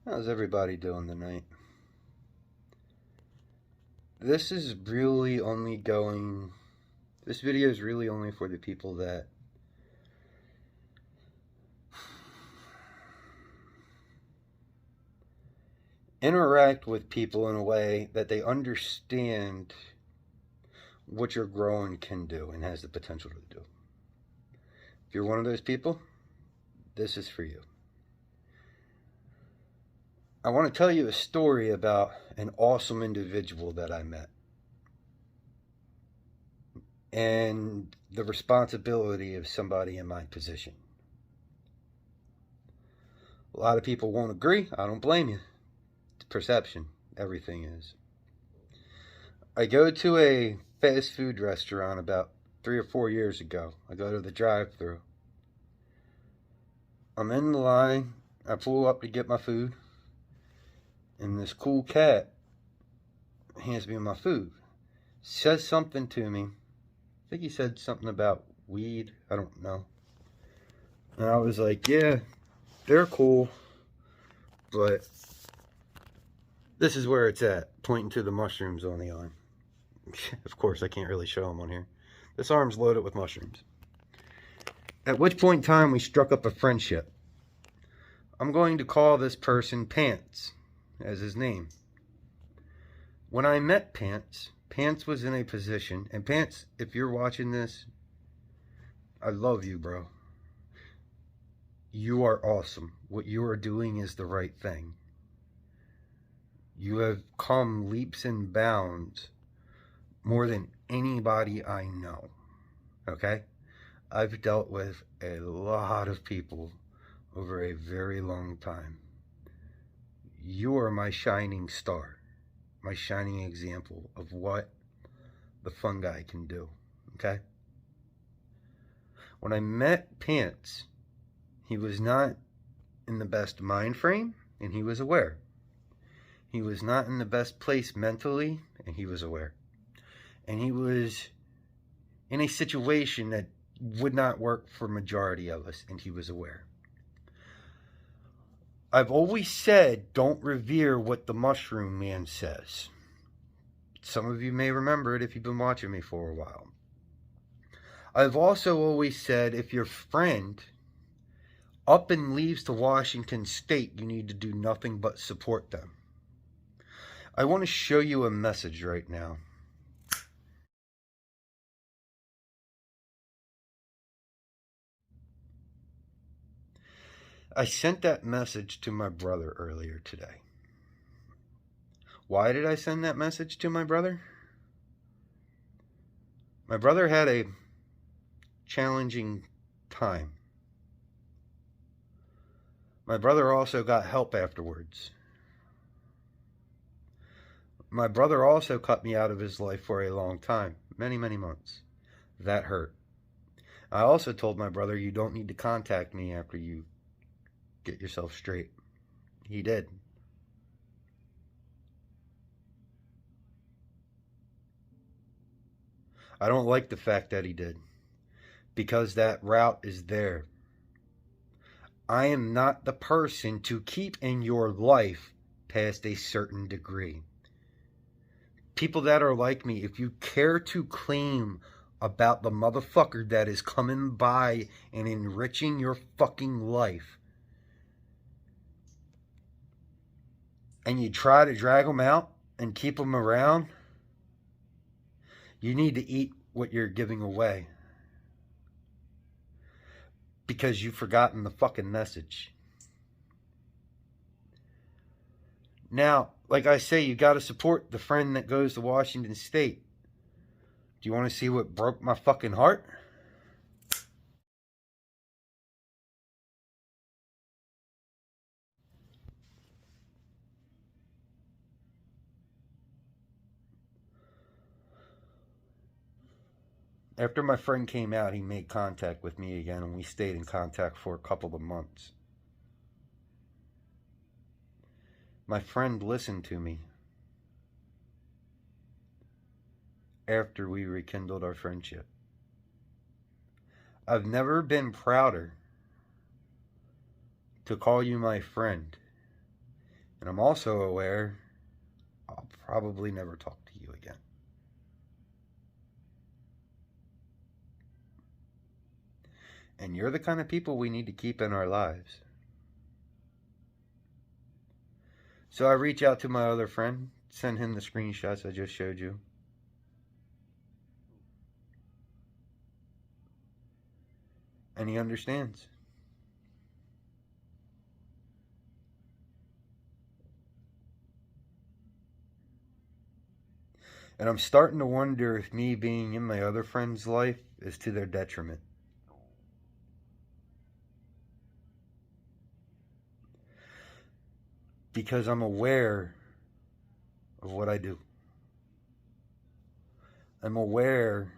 How's everybody doing tonight? This is really only going. This video is really only for the people that interact with people in a way that they understand what your growing can do and has the potential to do. If you're one of those people, this is for you. I want to tell you a story about an awesome individual that I met and the responsibility of somebody in my position. A lot of people won't agree. I don't blame you. It's perception. Everything is. I go to a fast food restaurant about 3 or 4 years ago. I go to the drive-thru. I'm in the line. I pull up to get my food. And this cool cat hands me my food. Says something to me. I think he said something about weed. I don't know. And I was like, yeah, they're cool. But this is where it's at. Pointing to the mushrooms on the arm. Of course, I can't really show them on here. This arm's loaded with mushrooms. At which point in time, we struck up a friendship. I'm going to call this person Pants as his name. When I met Pants, Pants was in a position, and Pants, if you're watching this, I love you, bro. You are awesome. What you are doing is the right thing. You have come leaps and bounds more than anybody I know. Okay? I've dealt with a lot of people over a very long time. You are my shining star, my shining example of what the fungi can do. Okay? When I met Pants, he was not in the best mind frame, and he was aware. He was not in the best place mentally, and he was aware. And he was in a situation that would not work for majority of us, and he was aware. I've always said, don't revere what the mushroom man says. Some of you may remember it if you've been watching me for a while. I've also always said, if your friend up and leaves to Washington State, you need to do nothing but support them. I want to show you a message right now. I sent that message to my brother earlier today. Why did I send that message to my brother? My brother had a challenging time. My brother also got help afterwards. My brother also cut me out of his life for a long time, many, many months. That hurt. I also told my brother, you don't need to contact me after you get yourself straight. He did. I don't like the fact that he did, because that route is there. I am not the person to keep in your life past a certain degree. People that are like me, if you care to claim about the motherfucker that is coming by and enriching your fucking life, and you try to drag them out and keep them around, you need to eat what you're giving away. Because you've forgotten the fucking message. Now, like I say, you got to support the friend that goes to Washington State. Do you want to see what broke my fucking heart? After my friend came out, he made contact with me again, and we stayed in contact for a couple of months. My friend listened to me after we rekindled our friendship. I've never been prouder to call you my friend And I'm also aware I'll probably never talk to you again. And you're the kind of people we need to keep in our lives. So I reach out to my other friend, send him the screenshots I just showed you. And he understands. And I'm starting to wonder if me being in my other friend's life is to their detriment. Because I'm aware of what I do. I'm aware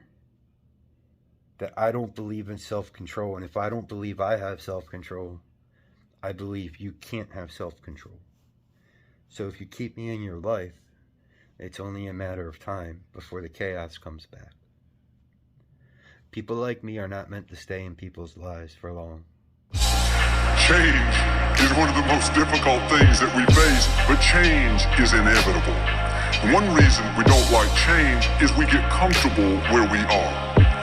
that I don't believe in self-control. And if I don't believe I have self-control, I believe you can't have self-control. So if you keep me in your life, it's only a matter of time before the chaos comes back. People like me are not meant to stay in people's lives for long. Change is one of the most difficult things that we face, but change is inevitable. One reason we don't like change is we get comfortable where we are.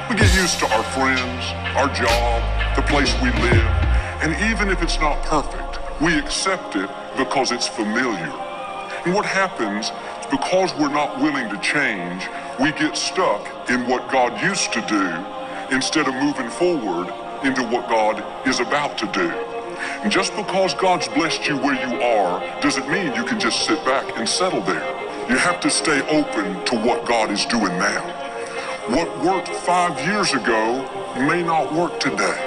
We get used to our friends, our job, the place we live, and even if it's not perfect, we accept it because it's familiar. And what happens is because we're not willing to change, we get stuck in what God used to do instead of moving forward into what God is about to do. And just because God's blessed you where you are doesn't mean you can just sit back and settle there. You have to stay open to what God is doing now. What worked 5 years ago may not work today.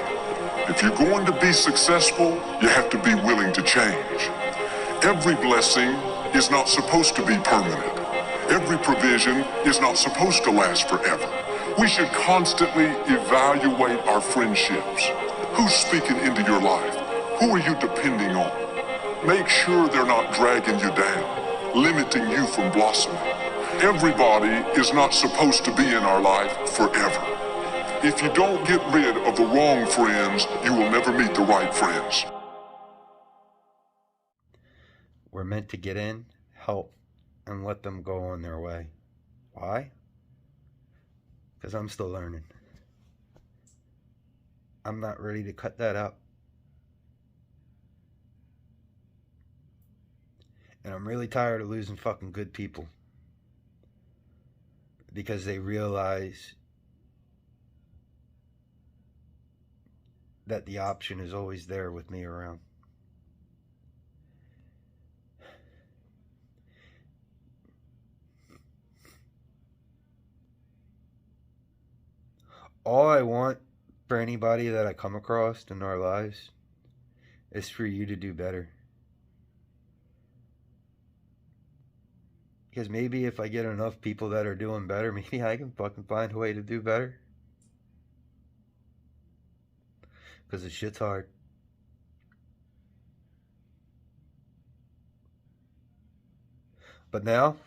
If you're going to be successful, you have to be willing to change. Every blessing is not supposed to be permanent. Every provision is not supposed to last forever. We should constantly evaluate our friendships. Who's speaking into your life? Who are you depending on? Make sure they're not dragging you down, limiting you from blossoming. Everybody is not supposed to be in our life forever. If you don't get rid of the wrong friends, you will never meet the right friends. We're meant to get in, help, and let them go on their way. Why? Because I'm still learning. I'm not ready to cut that out. And I'm really tired of losing fucking good people. Because they realize that the option is always there with me around. All I want for anybody that I come across in our lives is for you to do better. Because maybe if I get enough people that are doing better, maybe I can fucking find a way to do better. Because the shit's hard. But now,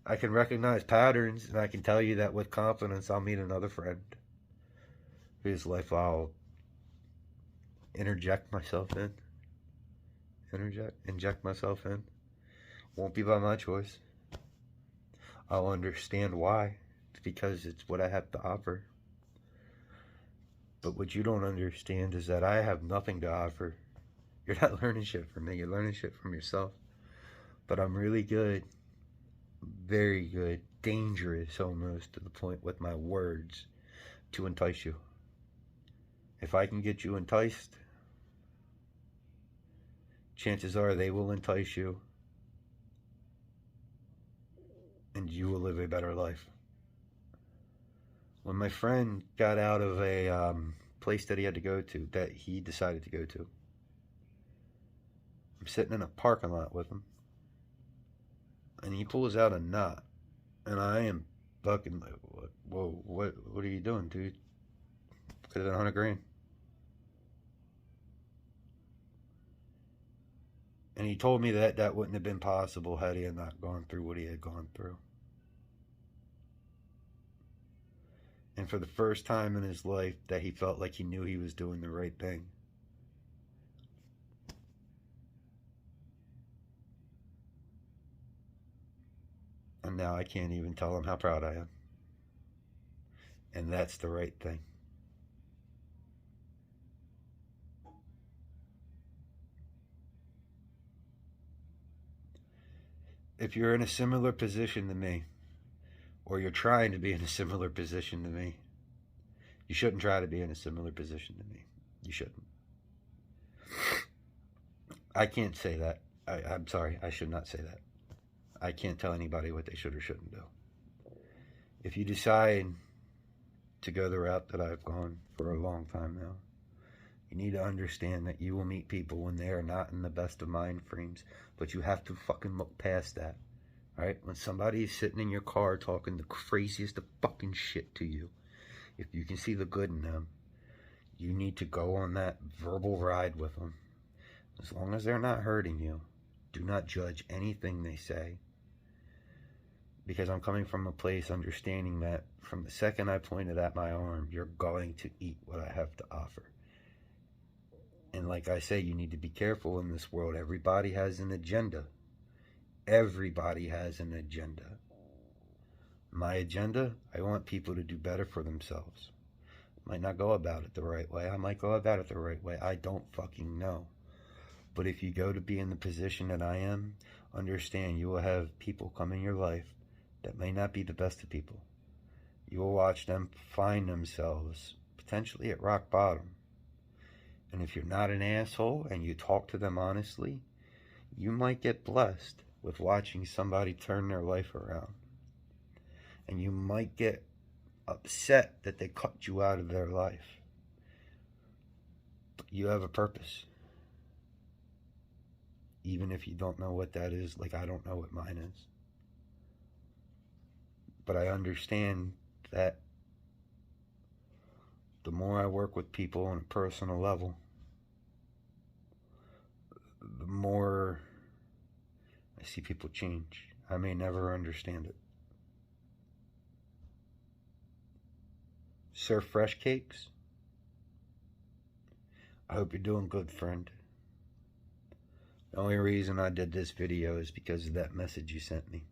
I can recognize patterns, and I can tell you that with confidence I'll meet another friend whose life I'll inject myself in. Inject myself in. Won't be by my choice. I'll understand why. It's because it's what I have to offer. But what you don't understand is that I have nothing to offer. You're not learning shit from me. You're learning shit from yourself. But I'm really good. Very good. Dangerous almost to the point with my words to entice you. If I can get you enticed, chances are they will entice you, and you will live a better life. When my friend got out of a place that he had to go to, that he decided to go to, I'm sitting in a parking lot with him, and he pulls out a knot, and I am fucking like, whoa, what are you doing, dude? Could have been 100 grand. And he told me that that wouldn't have been possible had he had not gone through what he had gone through. And for the first time in his life that he felt like he knew he was doing the right thing. And now I can't even tell them how proud I am. And that's the right thing. If you're in a similar position to me, or you're trying to be in a similar position to me, you shouldn't try to be in a similar position to me. You shouldn't. I can't say that. I'm sorry, I should not say that. I can't tell anybody what they should or shouldn't do. If you decide to go the route that I've gone for a long time now, you need to understand that you will meet people when they are not in the best of mind frames, but you have to fucking look past that. Alright? When somebody is sitting in your car talking the craziest of fucking shit to you, if you can see the good in them, you need to go on that verbal ride with them. As long as they're not hurting you, do not judge anything they say. Because I'm coming from a place understanding that from the second I pointed at my arm, you're going to eat what I have to offer. And like I say, you need to be careful in this world. Everybody has an agenda. Everybody has an agenda. My agenda, I want people to do better for themselves. Might not go about it the right way. I might go about it the right way. I don't fucking know. But if you go to be in the position that I am, understand you will have people come in your life that may not be the best of people. You will watch them find themselves potentially at rock bottom. And if you're not an asshole and you talk to them honestly, you might get blessed with watching somebody turn their life around. And you might get upset that they cut you out of their life. But you have a purpose. Even if you don't know what that is, like I don't know what mine is. But I understand that the more I work with people on a personal level, the more I see people change. I may never understand it. Serve fresh cakes? I hope you're doing good, friend. The only reason I did this video is because of that message you sent me.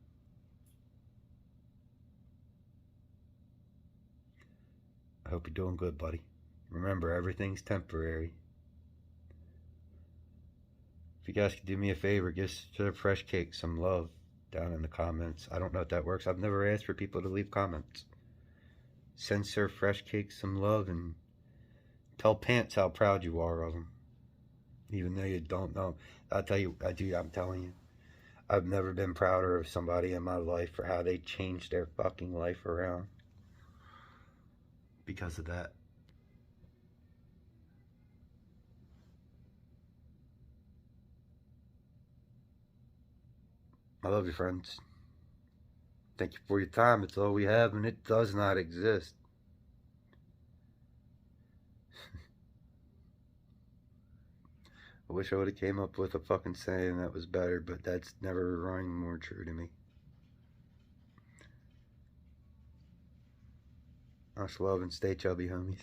I hope you're doing good, buddy. Remember, everything's temporary. If you guys could do me a favor, give Serve Fresh Cake some love down in the comments. I don't know if that works. I've never asked for people to leave comments. Send Serve Fresh Cake some love and tell Pants how proud you are of him. Even though you don't know. I'll tell you, I'm telling you. I've never been prouder of somebody in my life for how they changed their fucking life around. Because of that. I love you, friends. Thank you for your time. It's all we have, and it does not exist. I wish I would have came up with a fucking saying that was better, but that's never rang more true to me. Much love and stay chubby, homies.